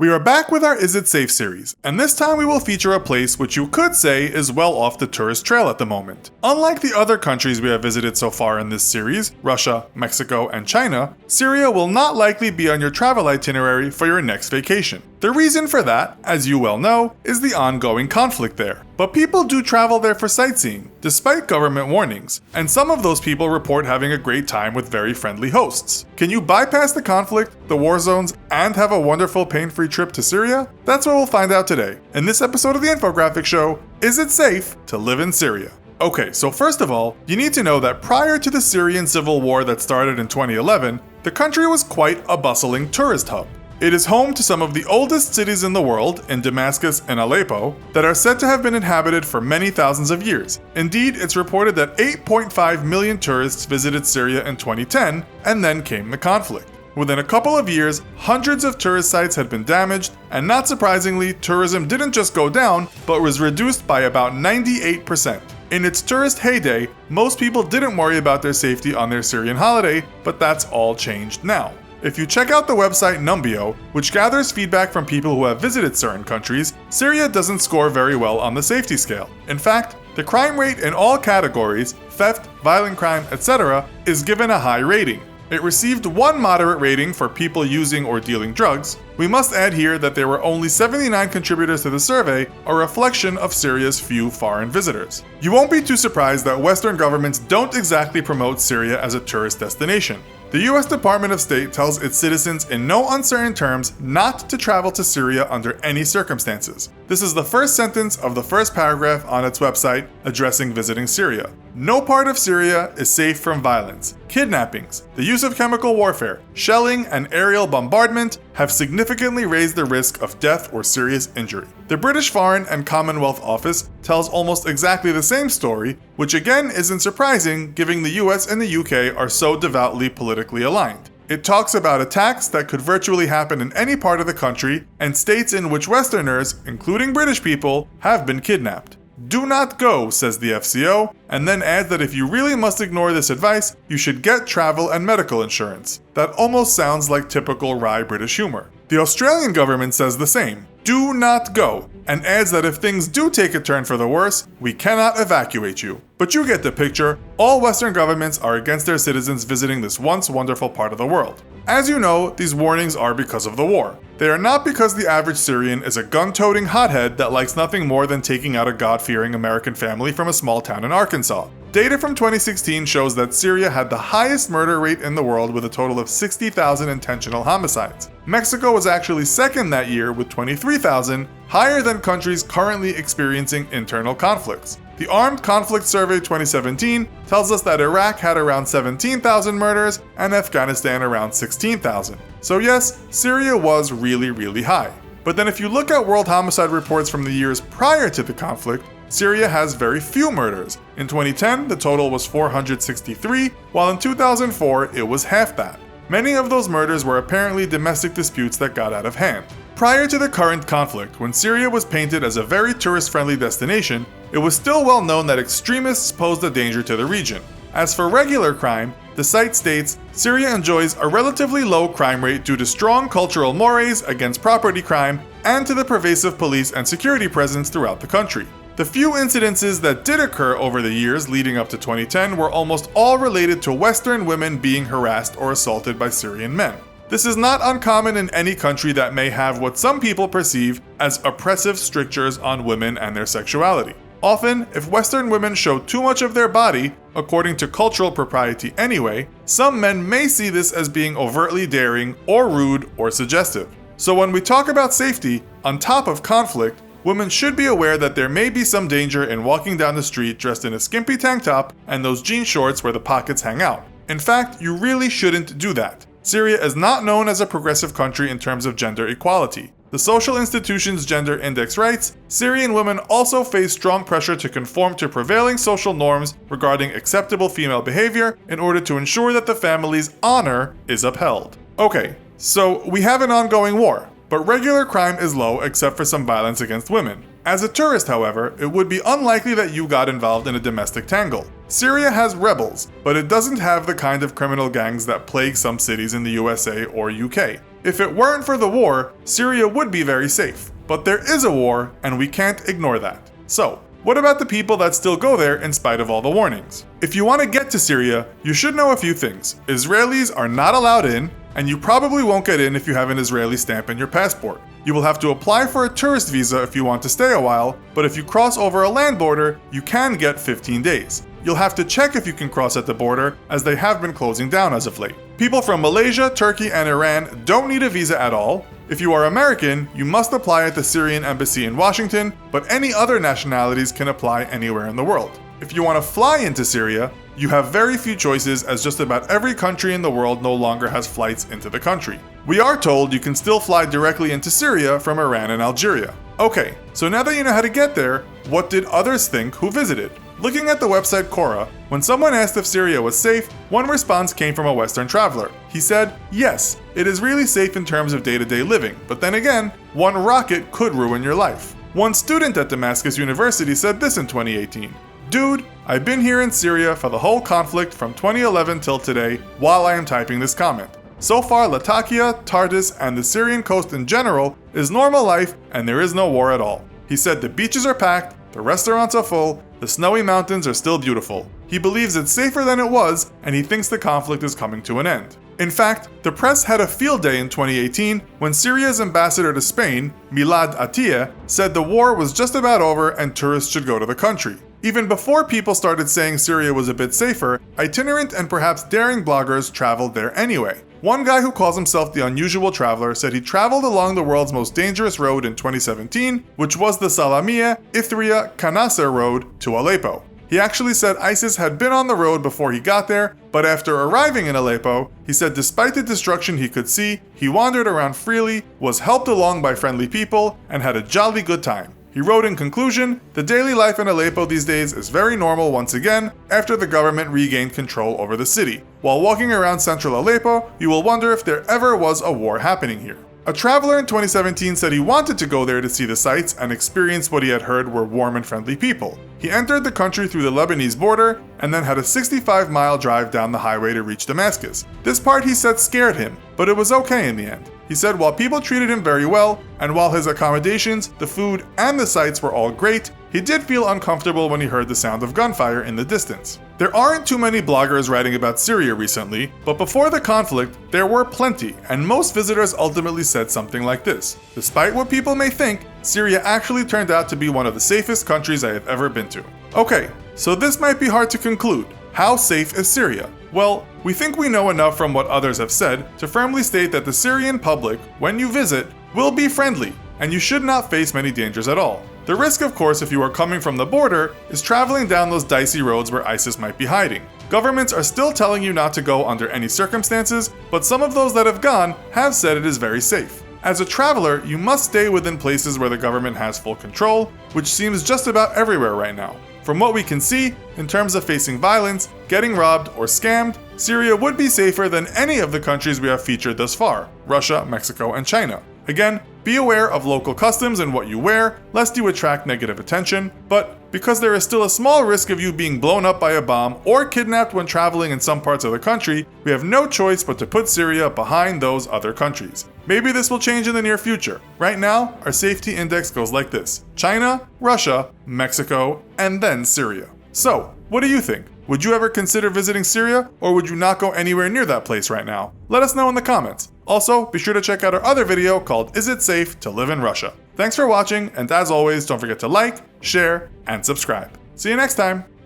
We are back with our Is It Safe series, and this time we will feature a place which you could say is well off the tourist trail at the moment. Unlike the other countries we have visited so far in this series, Russia, Mexico, and China, Syria will not likely be on your travel itinerary for your next vacation. The reason for that, as you well know, is the ongoing conflict there. But people do travel there for sightseeing, despite government warnings, and some of those people report having a great time with very friendly hosts. Can you bypass the conflict, the war zones, and have a wonderful pain-free trip to Syria? That's what we'll find out today. In this episode of the Infographic Show, is it safe to live in Syria? Okay, so first of all, you need to know that prior to the Syrian civil war that started in 2011, the country was quite a bustling tourist hub. It is home to some of the oldest cities in the world, in Damascus and Aleppo, that are said to have been inhabited for many thousands of years. Indeed, it's reported that 8.5 million tourists visited Syria in 2010, and then came the conflict. Within a couple of years, hundreds of tourist sites had been damaged, and not surprisingly, tourism didn't just go down, but was reduced by about 98%. In its tourist heyday, most people didn't worry about their safety on their Syrian holiday, but that's all changed now. If you check out the website Numbeo, which gathers feedback from people who have visited certain countries, Syria doesn't score very well on the safety scale. In fact, the crime rate in all categories, theft, violent crime, etc., is given a high rating. It received one moderate rating for people using or dealing drugs. We must add here that there were only 79 contributors to the survey, a reflection of Syria's few foreign visitors. You won't be too surprised that Western governments don't exactly promote Syria as a tourist destination. The US Department of State tells its citizens in no uncertain terms not to travel to Syria under any circumstances. This is the first sentence of the first paragraph on its website addressing visiting Syria. No part of Syria is safe from violence. Kidnappings, the use of chemical warfare, shelling, and aerial bombardment have significantly raised the risk of death or serious injury. The British Foreign and Commonwealth Office tells almost exactly the same story, which again isn't surprising given the US and the UK are so devoutly politically aligned. It talks about attacks that could virtually happen in any part of the country and states in which Westerners, including British people, have been kidnapped. Do not go, says the FCO, and then adds that if you really must ignore this advice, you should get travel and medical insurance. That almost sounds like typical wry British humor. The Australian government says the same. Do not go, and adds that if things do take a turn for the worse, we cannot evacuate you. But you get the picture, all Western governments are against their citizens visiting this once wonderful part of the world. As you know, these warnings are because of the war. They are not because the average Syrian is a gun-toting hothead that likes nothing more than taking out a God-fearing American family from a small town in Arkansas. Data from 2016 shows that Syria had the highest murder rate in the world with a total of 60,000 intentional homicides. Mexico was actually second that year with 23,000, higher than countries currently experiencing internal conflicts. The Armed Conflict Survey 2017 tells us that Iraq had around 17,000 murders and Afghanistan around 16,000. So yes, Syria was really high. But then if you look at world homicide reports from the years prior to the conflict, Syria has very few murders. In 2010, the total was 463, while in 2004, it was half that. Many of those murders were apparently domestic disputes that got out of hand. Prior to the current conflict, when Syria was painted as a very tourist-friendly destination, it was still well known that extremists posed a danger to the region. As for regular crime, the site states, Syria enjoys a relatively low crime rate due to strong cultural mores against property crime and to the pervasive police and security presence throughout the country. The few incidences that did occur over the years leading up to 2010 were almost all related to Western women being harassed or assaulted by Syrian men. This is not uncommon in any country that may have what some people perceive as oppressive strictures on women and their sexuality. Often, if Western women show too much of their body, according to cultural propriety anyway, some men may see this as being overtly daring or rude or suggestive. So when we talk about safety, on top of conflict, women should be aware that there may be some danger in walking down the street dressed in a skimpy tank top and those jean shorts where the pockets hang out. In fact, you really shouldn't do that. Syria is not known as a progressive country in terms of gender equality. The Social Institution's Gender Index writes, Syrian women also face strong pressure to conform to prevailing social norms regarding acceptable female behavior in order to ensure that the family's honor is upheld. Okay, so we have an ongoing war, but regular crime is low except for some violence against women. As a tourist, however, it would be unlikely that you got involved in a domestic tangle. Syria has rebels, but it doesn't have the kind of criminal gangs that plague some cities in the USA or UK. If it weren't for the war, Syria would be very safe. But there is a war, and we can't ignore that. So, what about the people that still go there in spite of all the warnings? If you want to get to Syria, you should know a few things. Israelis are not allowed in, and you probably won't get in if you have an Israeli stamp in your passport. You will have to apply for a tourist visa if you want to stay a while, but if you cross over a land border, you can get 15 days. You'll have to check if you can cross at the border, as they have been closing down as of late. People from Malaysia, Turkey, and Iran don't need a visa at all. If you are American, you must apply at the Syrian embassy in Washington, but any other nationalities can apply anywhere in the world. If you want to fly into Syria, you have very few choices, as just about every country in the world no longer has flights into the country. We are told you can still fly directly into Syria from Iran and Algeria. Okay, so now that you know how to get there, what did others think who visited? Looking at the website Quora, when someone asked if Syria was safe, one response came from a Western traveler. He said, "Yes, it is really safe in terms of day-to-day living, but then again, one rocket could ruin your life." One student at Damascus University said this in 2018, "Dude, I've been here in Syria for the whole conflict from 2011 till today while I am typing this comment. So far, Latakia, Tartus, and the Syrian coast in general is normal life and there is no war at all." He said the beaches are packed, the restaurants are full, the snowy mountains are still beautiful. He believes it's safer than it was, and he thinks the conflict is coming to an end. In fact, the press had a field day in 2018 when Syria's ambassador to Spain, Milad Atiyeh, said the war was just about over and tourists should go to the country. Even before people started saying Syria was a bit safer, itinerant and perhaps daring bloggers traveled there anyway. One guy who calls himself the Unusual Traveler said he traveled along the world's most dangerous road in 2017, which was the Salamiyeh Ithria Qanasir road to Aleppo. He actually said ISIS had been on the road before he got there, but after arriving in Aleppo, he said despite the destruction he could see, he wandered around freely, was helped along by friendly people, and had a jolly good time. He wrote in conclusion, "The daily life in Aleppo these days is very normal once again after the government regained control over the city. While walking around central Aleppo, you will wonder if there ever was a war happening here." A traveler in 2017 said he wanted to go there to see the sights and experience what he had heard were warm and friendly people. He entered the country through the Lebanese border and then had a 65-mile drive down the highway to reach Damascus. This part he said scared him, but it was okay in the end. He said while people treated him very well, and while his accommodations, the food, and the sights were all great, he did feel uncomfortable when he heard the sound of gunfire in the distance. There aren't too many bloggers writing about Syria recently, but before the conflict, there were plenty, and most visitors ultimately said something like this: "Despite what people may think, Syria actually turned out to be one of the safest countries I have ever been to." Okay, so this might be hard to conclude. How safe is Syria? Well, we think we know enough from what others have said to firmly state that the Syrian public, when you visit, will be friendly, and you should not face many dangers at all. The risk, of course, if you are coming from the border, is traveling down those dicey roads where ISIS might be hiding. Governments are still telling you not to go under any circumstances, but some of those that have gone have said it is very safe. As a traveler, you must stay within places where the government has full control, which seems just about everywhere right now. From what we can see, in terms of facing violence, getting robbed, or scammed, Syria would be safer than any of the countries we have featured thus far: Russia, Mexico, and China. Again, be aware of local customs and what you wear, lest you attract negative attention, but because there is still a small risk of you being blown up by a bomb or kidnapped when traveling in some parts of the country, we have no choice but to put Syria behind those other countries. Maybe this will change in the near future. Right now, our safety index goes like this: China, Russia, Mexico, and then Syria. So, what do you think? Would you ever consider visiting Syria, or would you not go anywhere near that place right now? Let us know in the comments. Also, be sure to check out our other video called "Is It Safe to Live in Russia?" Thanks for watching, and as always, don't forget to like, share, and subscribe. See you next time!